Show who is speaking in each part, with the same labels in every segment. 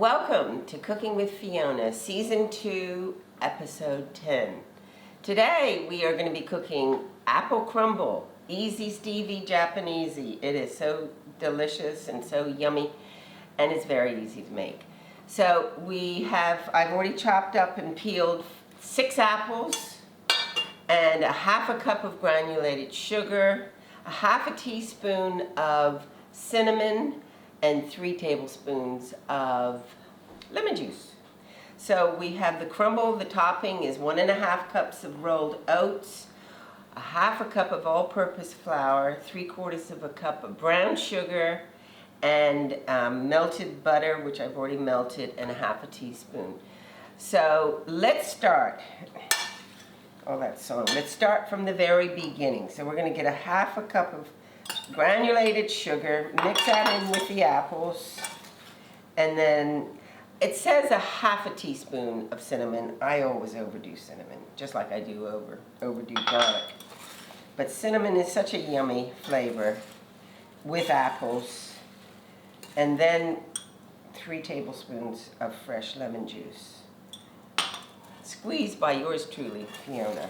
Speaker 1: Welcome to Cooking with Fiona, Season 2, Episode 10. Today we are going to be cooking Apple Crumble, easy Stevie Japanesey. It is so delicious and so yummy, and it's very easy to make. So I've already chopped up and peeled 6 apples and a half a cup of granulated sugar, a half a teaspoon of cinnamon, and 3 tablespoons of lemon juice. So we have the crumble. The topping is 1.5 cups of rolled oats, a half a cup of all-purpose flour, 3/4 of a cup of brown sugar, and melted butter, which I've already melted, and a half a teaspoon. So let's start. Oh, that song. Let's start from the very beginning. So we're going to get a half a cup of granulated sugar, mix that in with the apples, and then it says a half a teaspoon of cinnamon. I always overdo cinnamon, just like I do overdo garlic. But cinnamon is such a yummy flavor with apples. And then 3 tablespoons of fresh lemon juice, squeezed by yours truly, Fiona.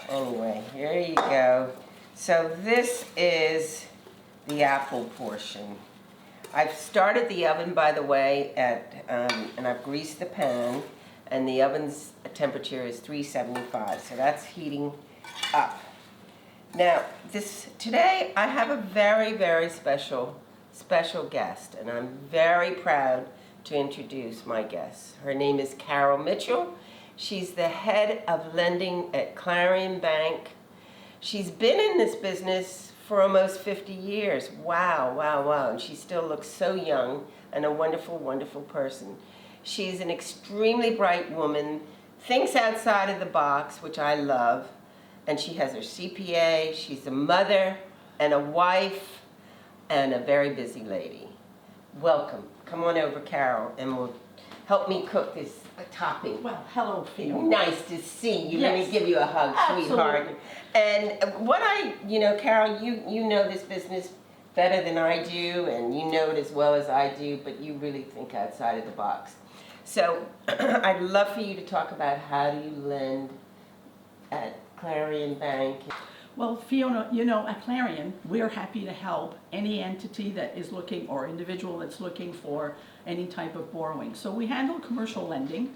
Speaker 1: Anyway, here you go. So this is the apple portion. I've started the oven, by the way, and I've greased the pan, and the oven's temperature is 375, so that's heating up. Now, today I have a very, very special guest, and I'm very proud to introduce my guest. Her name is Carol Mitchell. She's the head of lending at Clarion Bank. She's been in this business for almost 50 years. Wow, wow, wow. And she still looks so young and a wonderful, wonderful person. She's an extremely bright woman, thinks outside of the box, which I love. And she has her CPA. She's a mother and a wife and a very busy lady. Welcome. Come on over, Carol, and we'll help me cook this topping.
Speaker 2: Well, hello, Fiona.
Speaker 1: Nice to see you.
Speaker 2: Yes.
Speaker 1: Let me give you a hug, sweetheart. And Carol, you know this business better than I do, and you know it as well as I do, but you really think outside of the box. So I'd love for you to talk about how do you lend at Clarion Bank.
Speaker 2: Well, Fiona, at Clarion, we're happy to help any entity that is looking, or individual that's looking for any type of borrowing. So we handle commercial lending.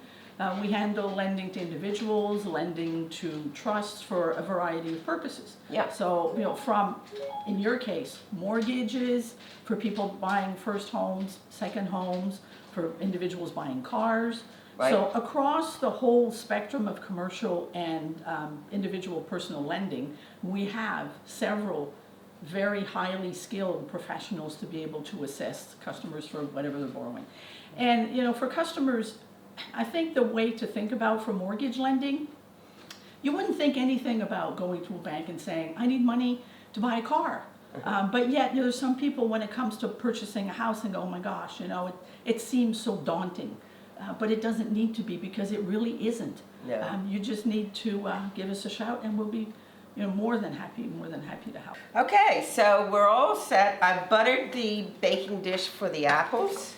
Speaker 2: We handle lending to individuals, lending to trusts for a variety of purposes.
Speaker 1: Yeah.
Speaker 2: So, from, in your case, mortgages, for people buying first homes, second homes, for individuals buying cars.
Speaker 1: Right.
Speaker 2: So across the whole spectrum of commercial and individual personal lending, we have several very highly skilled professionals to be able to assist customers for whatever they're borrowing. And for customers, I think the way to think about for mortgage lending, you wouldn't think anything about going to a bank and saying, I need money to buy a car. But yet there's some people when it comes to purchasing a house and go, oh my gosh, it seems so daunting. But it doesn't need to be, because it really isn't.
Speaker 1: No.
Speaker 2: You just need to give us a shout, and we'll be more than happy to help.
Speaker 1: Okay, so we're all set. I've buttered the baking dish for the apples,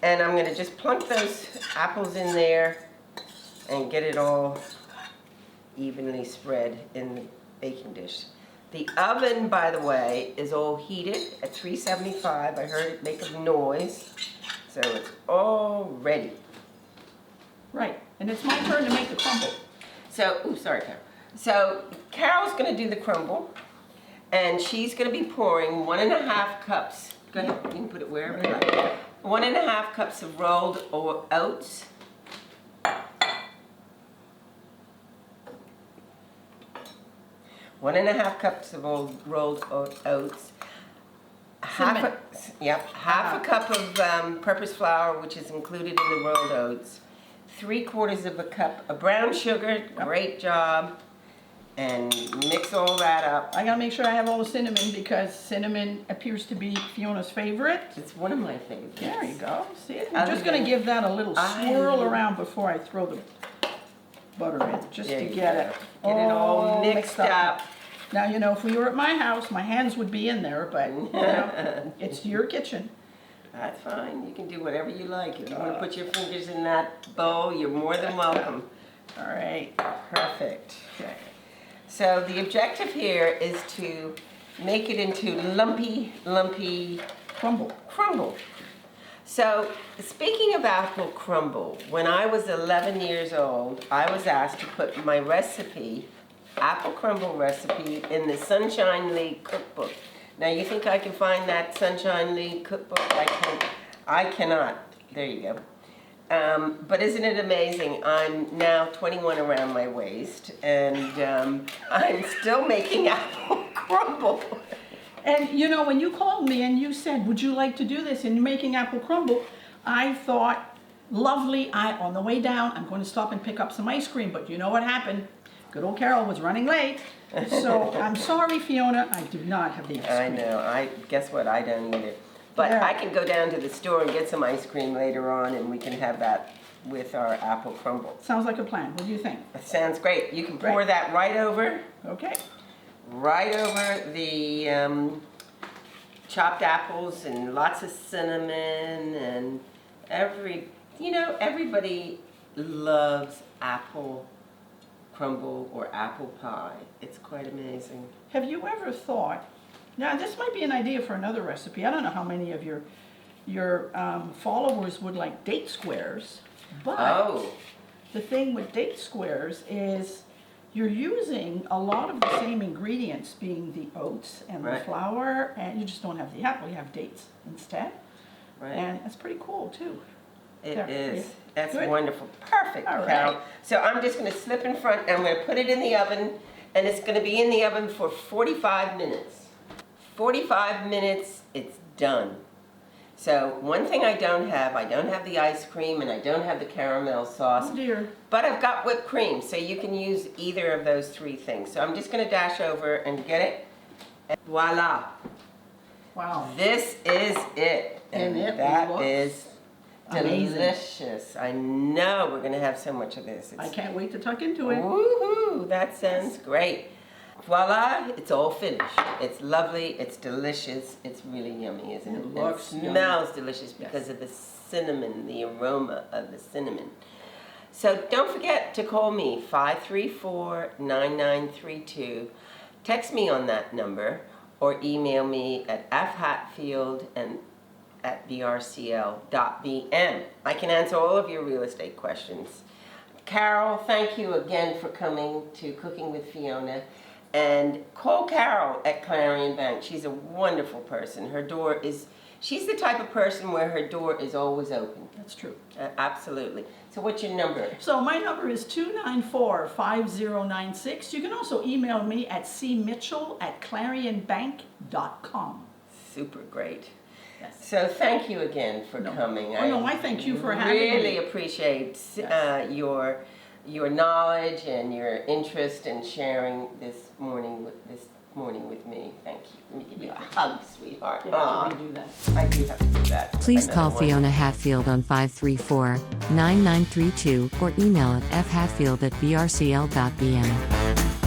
Speaker 1: and I'm going to just plunk those apples in there and get it all evenly spread in the baking dish. The oven, by the way, is all heated at 375. I heard it make a noise. So it's all ready.
Speaker 2: Right, and it's my turn to make the crumble.
Speaker 1: So, sorry, Carol. So Carol's going to do the crumble, and she's going to be pouring 1.5 cups. Go ahead, you can put it wherever you like. 1.5 cups of rolled oats. One and a half cups of rolled oats. Half a cup of purpose flour, which is included in the rolled oats. 3/4 of a cup of brown sugar. Great job. And mix all that up.
Speaker 2: I gotta make sure I have all the cinnamon, because cinnamon appears to be Fiona's favorite.
Speaker 1: It's one of my favorites.
Speaker 2: There you go. See, I'm just gonna give that a little swirl around before I throw the butter in, just to get it
Speaker 1: all mixed up.
Speaker 2: Now, if we were at my house, my hands would be in there, but it's your kitchen.
Speaker 1: That's fine. You can do whatever you like. If you want to put your fingers in that bowl, you're more than welcome.
Speaker 2: All right.
Speaker 1: Perfect.
Speaker 2: Okay.
Speaker 1: So the objective here is to make it into lumpy
Speaker 2: Crumble.
Speaker 1: So speaking of apple crumble, when I was 11 years old, I was asked to put my recipe, apple crumble recipe, in the Sunshine League cookbook. Now you think I can find that Sunshine League cookbook? I cannot. There you go. But isn't it amazing? I'm now 21 around my waist, and I'm still making apple crumble.
Speaker 2: And you know, when you called me and you said, would you like to do this and you're making apple crumble, I thought, lovely, on the way down, I'm going to stop and pick up some ice cream. But you know what happened? Good old Carol was running late. So I'm sorry, Fiona, I do not have the ice cream.
Speaker 1: I know. Guess what? I don't either. But
Speaker 2: Yeah.
Speaker 1: I can go down to the store and get some ice cream later on, and we can have that with our apple crumble.
Speaker 2: Sounds like a plan. What do you think?
Speaker 1: That sounds great. You can pour
Speaker 2: Great.
Speaker 1: that right over the chopped apples and lots of cinnamon and everybody loves apple crumble or apple pie. It's quite amazing.
Speaker 2: Have you ever thought, now this might be an idea for another recipe. I don't know how many of your followers would like date squares, but
Speaker 1: Oh,
Speaker 2: the thing with date squares is you're using a lot of the same ingredients, being the oats and the
Speaker 1: Right.
Speaker 2: flour, and you just don't have the apple, you have dates instead.
Speaker 1: right.
Speaker 2: And it's pretty cool too.
Speaker 1: It
Speaker 2: There.
Speaker 1: is.
Speaker 2: Yeah.
Speaker 1: That's
Speaker 2: Good.
Speaker 1: wonderful. Perfect,
Speaker 2: All
Speaker 1: Carol.
Speaker 2: right.
Speaker 1: So I'm just going to slip in front and I'm going to put it in the oven, and it's going to be in the oven for 45 minutes. 45 minutes, it's done. So one thing I don't have the ice cream and I don't have the caramel sauce,
Speaker 2: Oh dear.
Speaker 1: but I've got whipped cream, so you can use either of those three things. So I'm just going to dash over and get it. And voila.
Speaker 2: Wow.
Speaker 1: This is it.
Speaker 2: And it
Speaker 1: that
Speaker 2: looks
Speaker 1: is
Speaker 2: amazing.
Speaker 1: delicious. I know we're going to have so much of this.
Speaker 2: I can't wait to tuck into it.
Speaker 1: Woohoo! That sounds great. Voila, it's all finished. It's lovely, it's delicious, it's really yummy, isn't it?
Speaker 2: It looks
Speaker 1: and it
Speaker 2: yummy.
Speaker 1: smells delicious because of the cinnamon, the aroma of the cinnamon. So don't forget to call me, 534-9932. Text me on that number or email me at fhatfield@brcl.bm. I can answer all of your real estate questions. Carol, thank you again for coming to Cooking with Fiona. And call Carol at Clarion Bank. She's a wonderful person. She's the type of person where her door is always open.
Speaker 2: That's true.
Speaker 1: Absolutely. So what's your number?
Speaker 2: So my number is 294-5096. You can also email me at cmitchell@clarionbank.com.
Speaker 1: Super great.
Speaker 2: Yes.
Speaker 1: So thank you again for coming.
Speaker 2: Oh, no, I thank you for having me.
Speaker 1: Really appreciate your knowledge and your interest in sharing this morning with me. Thank you. Let me give you a hug, sweetheart.
Speaker 2: You have to redo that.
Speaker 1: I do have to do that.
Speaker 3: Please
Speaker 1: Another
Speaker 3: call
Speaker 1: one.
Speaker 3: Fiona Hatfield on 534-9932 or email at fhatfield@brcl.bm.